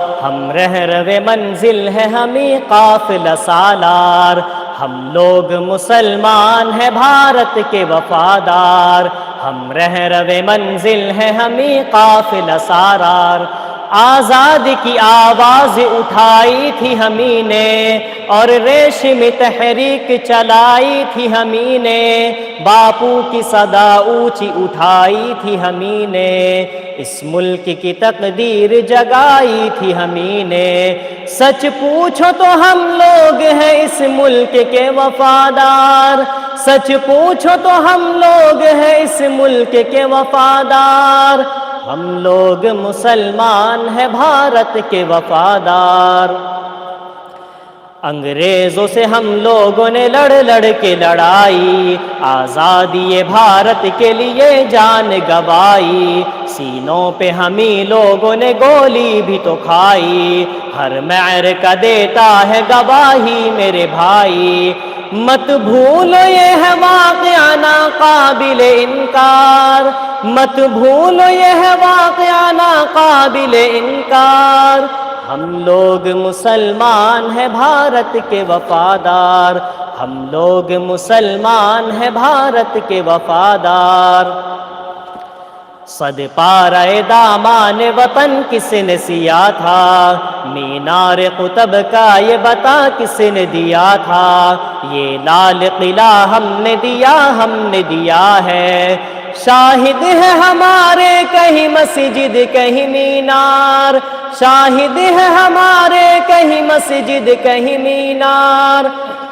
ہم رہرو منزل ہے ہمیں قافلہ سالار، ہم لوگ مسلمان ہیں بھارت کے وفادار، ہم رہرو منزل ہے ہمیں قافلہ سالار۔ آزادی کی آواز اٹھائی تھی ہمیں نے اور ریشم تحریک چلائی تھی ہمیں نے، باپو کی صدا اونچی اٹھائی تھی ہمیں نے، اس ملک کی تقدیر جگائی تھی ہمیں نے۔ سچ پوچھو تو ہم لوگ ہیں اس ملک کے وفادار، سچ پوچھو تو ہم لوگ ہیں اس ملک کے وفادار، ہم لوگ مسلمان ہیں بھارت کے وفادار۔ انگریزوں سے ہم لوگوں نے لڑ کے لڑائی، آزادی بھارت کے لیے جان گوائی، سینوں پہ ہمیں لوگوں نے گولی بھی تو کھائی، ہر معرکہ دیتا ہے گواہی میرے بھائی۔ مت بھولو یہ ہے واقعہ ناقابل انکار، مت بھولو یہ ہے واقعہ ناقابل انکار، ہم لوگ مسلمان ہیں بھارت کے وفادار، ہم لوگ مسلمان ہیں بھارت کے وفادار۔ صد پارہ دامان وطن کس نے سیا تھا، مینار قطب کا یہ بتا کس نے دیا تھا، یہ لال قلعہ ہم نے دیا ہے، شاہد ہے ہمارے کہیں مسجد کہیں مینار، شاہد ہے ہمارے کہیں مسجد کہیں مینار،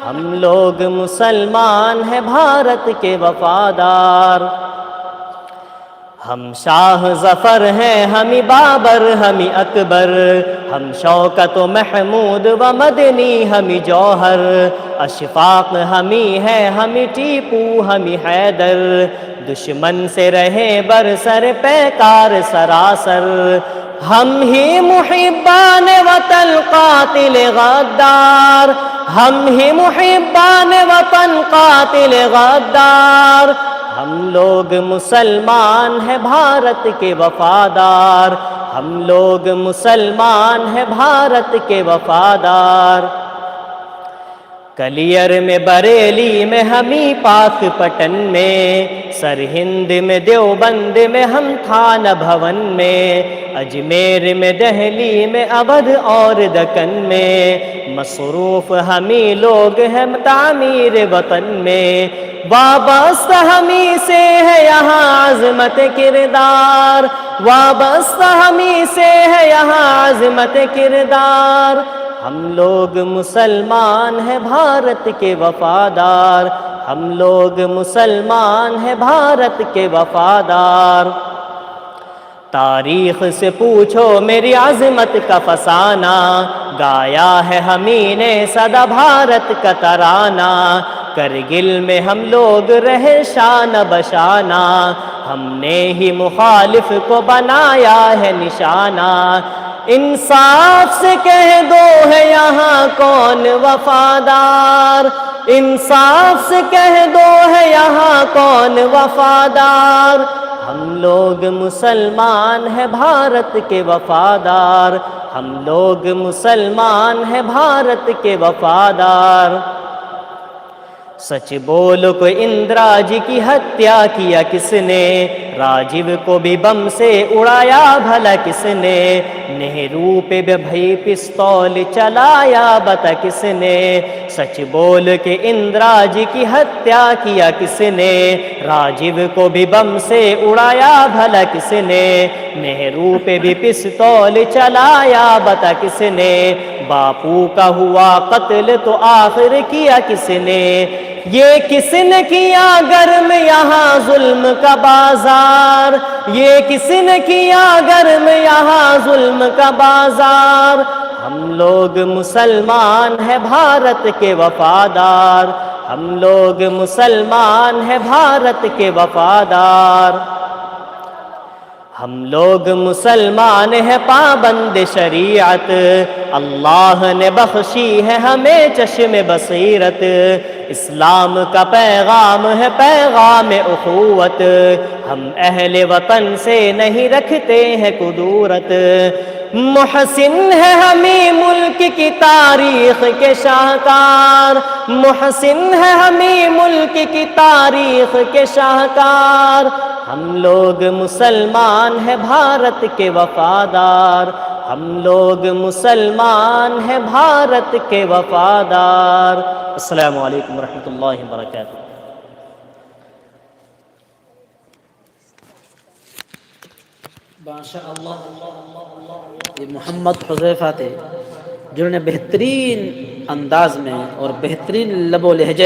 ہم لوگ مسلمان ہیں بھارت کے وفادار۔ ہم شاہ ظفر ہیں ہمیں بابر ہمیں اکبر، ہم شوکت و محمود و مدنی ہمیں جوہر، اشفاق ہمیں ہے ہمیں ٹیپو ہمیں حیدر، دشمن سے رہے برسر پیکار سراسر، ہم ہی محبان وطن قاتل غدار، ہم ہی محبان وطن قاتل غدار، ہم لوگ مسلمان ہیں بھارت کے وفادار، ہم لوگ مسلمان ہیں بھارت کے وفادار۔ کلیر میں بریلی میں ہمیں پاک پٹن میں، سرہند میں دیوبند میں ہم تھانہ بھون میں، اجمیر میں دہلی میں اودھ اور دکن میں، مصروف ہمیں لوگ ہیں تعمیر وطن میں، وابستہ ہمیں سے ہے یہاں عظمت کردار، وابستہ ہمیں سے ہے یہاں عظمت کردار، ہم لوگ مسلمان ہیں بھارت کے وفادار، ہم لوگ مسلمان ہیں بھارت کے وفادار۔ تاریخ سے پوچھو میری عظمت کا فسانہ، گایا ہے ہمیں نے سدا بھارت کا ترانہ، کرگل میں ہم لوگ رہے شان بشانہ، ہم نے ہی مخالف کو بنایا ہے نشانہ، انصاف سے کہہ دو ہے یہاں کون وفادار، انصاف سے کہہ دو ہے یہاں کون وفادار، ہم لوگ مسلمان ہیں بھارت کے وفادار، ہم لوگ مسلمان ہیں بھارت کے وفادار۔ سچ بولو کو اندرا جی کی ہتیا کیا کس نے، راجیو کو بھی بم سے اڑایا بھلا کس نے، نہرو پہ بھی پستول چلایا بتا کس نے، سچ بول کے اندرا جی کی ہتیا کیا کس نے، راجیو کو بھی بم سے اڑایا بھلا کس نے، نہرو پہ بھی پستول چلایا بتا کس نے، باپو کا ہوا قتل تو آخر کیا کس نے، یہ کس نے کیا گرم یہاں ظلم کا بازار، یہ کس نے کیا گرم یہاں ظلم کا بازار، ہم لوگ مسلمان ہیں بھارت کے وفادار، ہم لوگ مسلمان ہیں بھارت کے وفادار۔ ہم لوگ مسلمان ہیں پابند شریعت، اللہ نے بخشی ہے ہمیں چشم بصیرت، اسلام کا پیغام ہے پیغام اخوت، ہم اہل وطن سے نہیں رکھتے ہیں کدورت، محسن ہے ہمیں ملک کی تاریخ کے شاہکار، محسن ہے ہمیں ملک کی تاریخ کے شاہکار، ہم لوگ مسلمان ہیں بھارت کے وفادار، ہم لوگ مسلمان ہیں بھارت کے وفادار۔ السلام علیکم ورحمۃ اللہ وبرکاتہ۔ ماشاء اللہ، یہ محمد حذیفہ تھے جنہوں نے بہترین انداز میں اور بہترین لب و لہجے